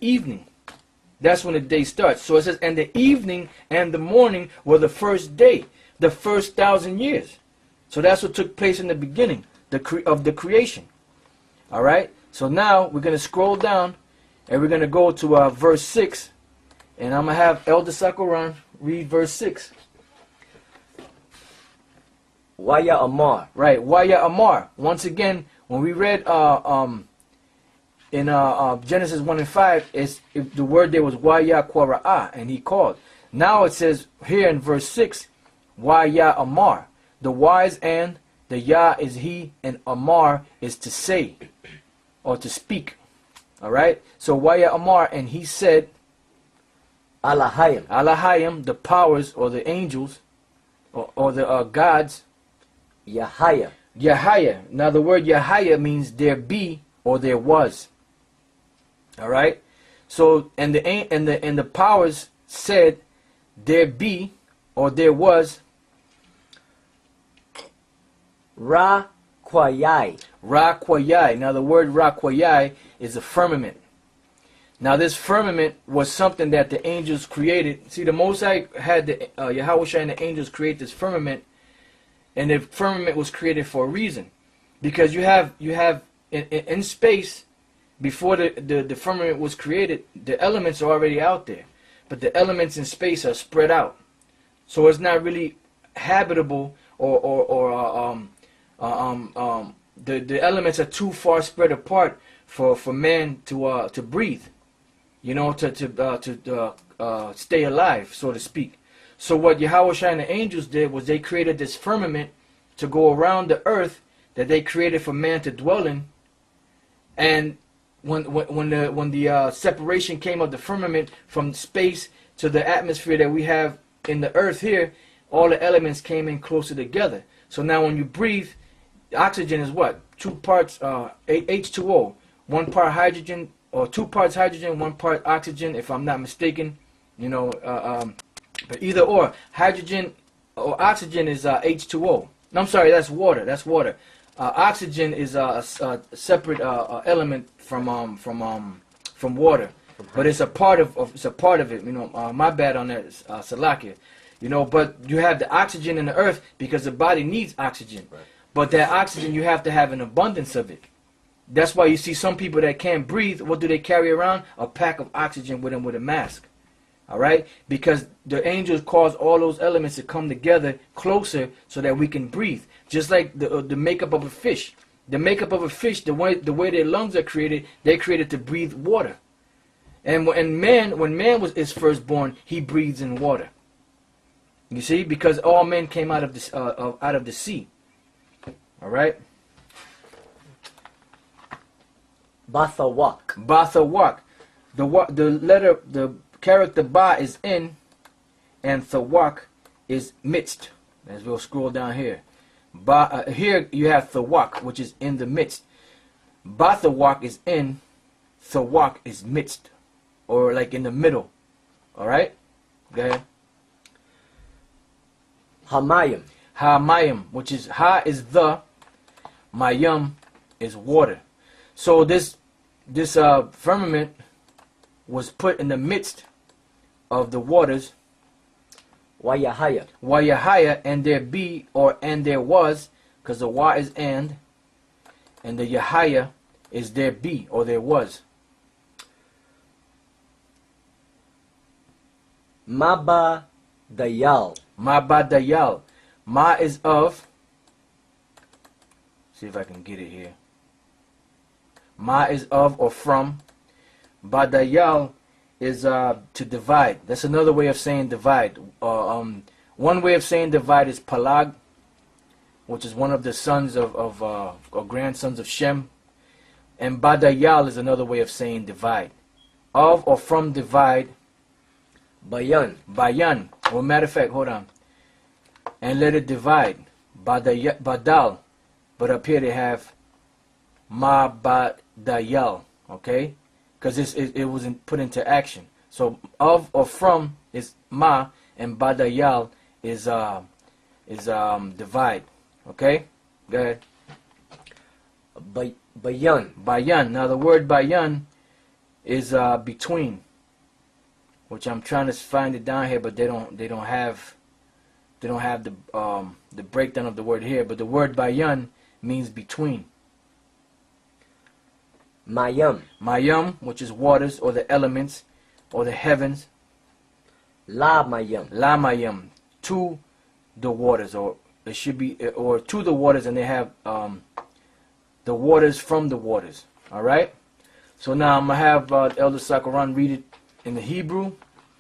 evening. That's when the day starts. So it says, and the evening and the morning were the first day, the first 1,000 years. So that's what took place in the beginning of the creation. All right. So now we're going to scroll down, and we're going to go to verse 6. And I'm going to have Elder Sakuran read verse 6. Waya Amar. Right. Waya Amar. Once again, when we read in Genesis 1 and 5, the word there was Waya Kwara'a, and he called. Now it says here in verse 6, Waya Amar. The wise and the Ya is he, and Amar is to say or to speak. All right. So Waya Amar, and he said, Alahayim. Alahayim, the powers or the angels or the gods. Yahaya. Yahaya. Now the word Yahaya means there be or there was. All right. So and the powers said there be or there was. Ra Kwayai. Ra Kwayai. Now the word Ra Kwayai is a firmament. Now this firmament was something that the angels created. See, the Most High had the Yahweh and the angels create this firmament, and the firmament was created for a reason, because you have in space, before the firmament was created, the elements are already out there, but the elements in space are spread out, so it's not really habitable, the elements are too far spread apart for man to breathe, you know, to stay alive, so to speak. So what Yahweh and the angels did was they created this firmament to go around the earth that they created for man to dwell in. And when the separation came of the firmament from space to the atmosphere that we have in the earth here, all the elements came in closer together. So now when you breathe, oxygen is what? 2 parts H2O, 1 part hydrogen, or 2 parts hydrogen, 1 part oxygen, if I'm not mistaken. You know, but either or, hydrogen or oxygen is H2O. No, I'm sorry, that's water. That's water. Oxygen is a separate element from water, but it's a part of it. You know, my bad on that, Salakia. You know, but you have the oxygen in the earth because the body needs oxygen. Right. But that oxygen, you have to have an abundance of it. That's why you see some people that can't breathe. What do they carry around? A pack of oxygen with them with a mask. All right? Because the angels cause all those elements to come together closer so that we can breathe. Just like the makeup of a fish. The makeup of a fish, the way their lungs are created, they're created to breathe water. And when man is first born, he breathes in water. You see, because all men came out of the sea. All right. Bathawak. Bathawak. The character ba is in, and thawak is midst. As we'll scroll down here. Here you have thawak, which is in the midst. Bathawak is in, thawak is midst, or like in the middle. All right. Go ahead. Hamayim. Hamayim, which is ha is the, mayim is water. So this firmament was put in the midst of the waters. Wayahaya. Wayahaya, and there be, or and there was, because the wa is and the Yahaya is there be, or there was. Maba Dayal. Ma badayal. Ma is of. See if I can get it here. Ma is of or from. Badayal is to divide. That's another way of saying divide. One way of saying divide is Palag, which is one of the sons or grandsons of Shem. And Badayal is another way of saying divide. Of or from divide. Bayan. Bayan. Well, matter of fact, hold on. And let it divide. Badal. But up here they have Ma Badayal. Okay? Because it wasn't put into action. So of or from is Ma, and Badayal is divide. Okay? Go ahead. Bayan. Bayan. Now the word bayan is between, which I'm trying to find it down here, but they don't have the breakdown of the word here. But the word bayan means between. Mayam. Mayam, which is waters or the elements or the heavens. La mayam. La mayam, to the waters, or it should be, or to the waters, and they have the waters from the waters. All right. So now I'm gonna have Elder Sakaran read it in the Hebrew,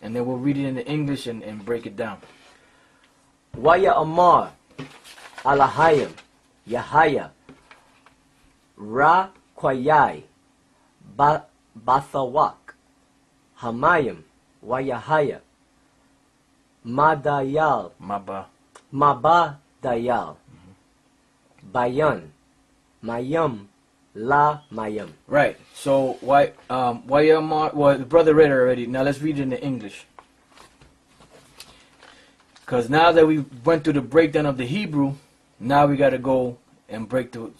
and then we'll read it in the English and break it down. Waya Amar. Alahayam. Yahaya. Ra Kwayai. Bathawak. Hamayam. Wayahaya. Madayal. Maba Dayal. Bayan. Mayam. La Mayam. Right. So Wayamar, well, the brother read it already. Now let's read it in the English. Because now that we went through the breakdown of the Hebrew, now we got to go and break the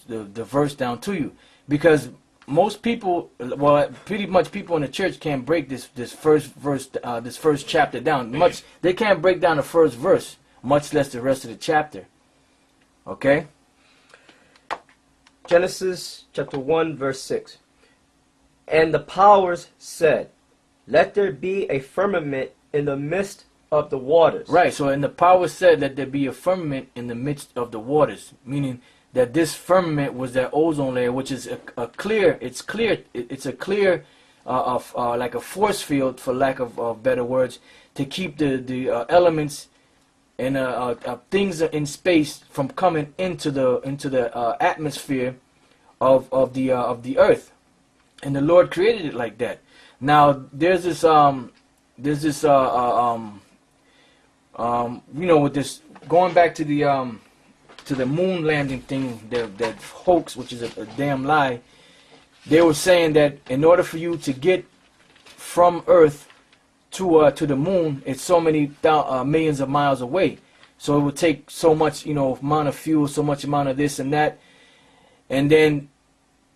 verse down to you. Because most people, well, pretty much people in the church can't break this first verse, this first chapter down. They can't break down the first verse, much less the rest of the chapter. Okay? Genesis chapter 1 verse 6. And the powers said, let there be a firmament in the midst of the waters. Right, so and the power said that there be a firmament in the midst of the waters, meaning that this firmament was that ozone layer, which is a clear, it's a clear, like a force field, for lack of better words, to keep the elements and things in space from coming into the atmosphere of the earth, and the Lord created it like that. Now there's this with this, going back to the moon landing thing, that hoax, which is a damn lie. They were saying that in order for you to get from Earth to the moon, it's so many millions of miles away. So it would take so much, amount of fuel, so much amount of this and that. And then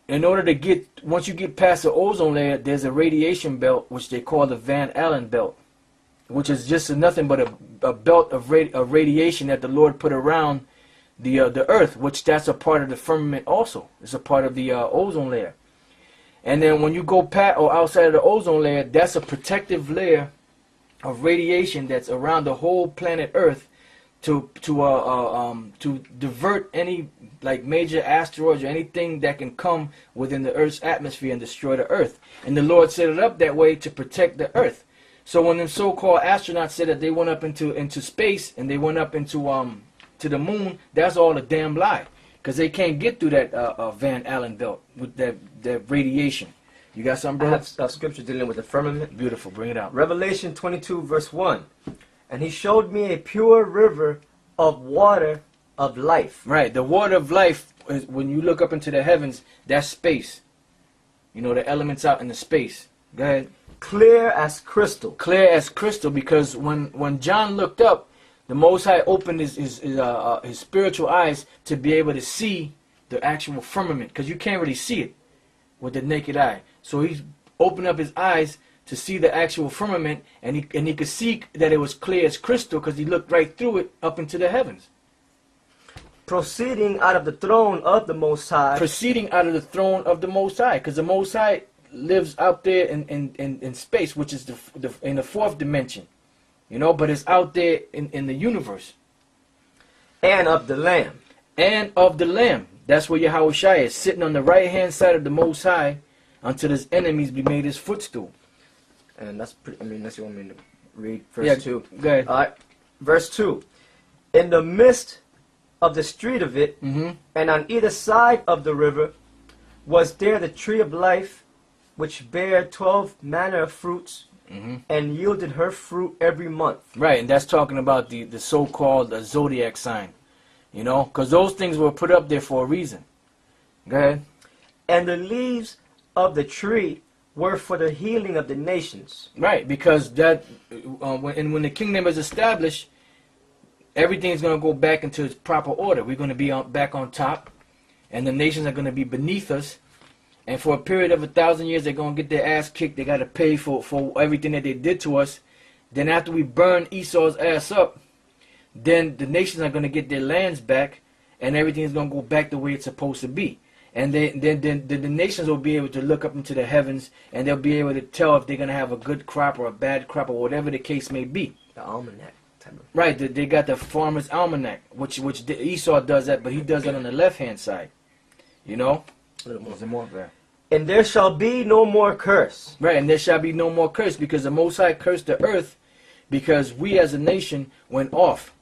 in order to get, once you get past the ozone layer, there's a radiation belt, which they call the Van Allen belt, which is just nothing but a belt of radiation that the Lord put around the earth, which that's a part of the firmament also. It's a part of the ozone layer. And then when you go past or outside of the ozone layer, that's a protective layer of radiation that's around the whole planet Earth to divert any like major asteroids or anything that can come within the Earth's atmosphere and destroy the Earth. And the Lord set it up that way to protect the Earth. So when the so-called astronauts said that they went up into space and they went up into to the moon, that's all a damn lie, because they can't get through that Van Allen belt with that radiation. You got something, I brother? have scripture dealing with the firmament. Beautiful, bring it out. Revelation 22 verse 1. And he showed me a pure river of water of life. Right, the water of life is, when you look up into the heavens, that's space. The elements out in the space. Go ahead. Clear as crystal. Clear as crystal, because when John looked up, the Most High opened his spiritual eyes to be able to see the actual firmament, because you can't really see it with the naked eye. So he opened up his eyes to see the actual firmament, and he could see that it was clear as crystal, because he looked right through it up into the heavens. Proceeding out of the throne of the Most High. Proceeding out of the throne of the Most High, because the Most High lives out there in space, which is in the fourth dimension. But it's out there in the universe. And of the Lamb. And of the Lamb. That's where Yahushua is, sitting on the right-hand side of the Most High, until his enemies be made his footstool. And that's pretty, unless you want me to read verse 2. Go ahead. All right. Verse 2. In the midst of the street of it, and on either side of the river, was there the tree of life, which bare 12 manner of fruits, and yielded her fruit every month. Right, and that's talking about the so-called zodiac sign. Because those things were put up there for a reason. Go ahead. And the leaves of the tree were for the healing of the nations. Right, because that when the kingdom is established, everything's going to go back into its proper order. We're going to be back on top, and the nations are going to be beneath us. And for a period of 1,000 years, they're going to get their ass kicked. They got to pay for everything that they did to us. Then after we burn Esau's ass up, then the nations are going to get their lands back, and everything is going to go back the way it's supposed to be. And then the nations will be able to look up into the heavens, and they'll be able to tell if they're going to have a good crop or a bad crop or whatever the case may be. The almanac type of. Right, they got the farmer's almanac, which Esau does that, but he does it on the left-hand side. You know? A little more. There's more there. And there shall be no more curse. Right, and there shall be no more curse, because the Most High cursed the earth because we as a nation went off.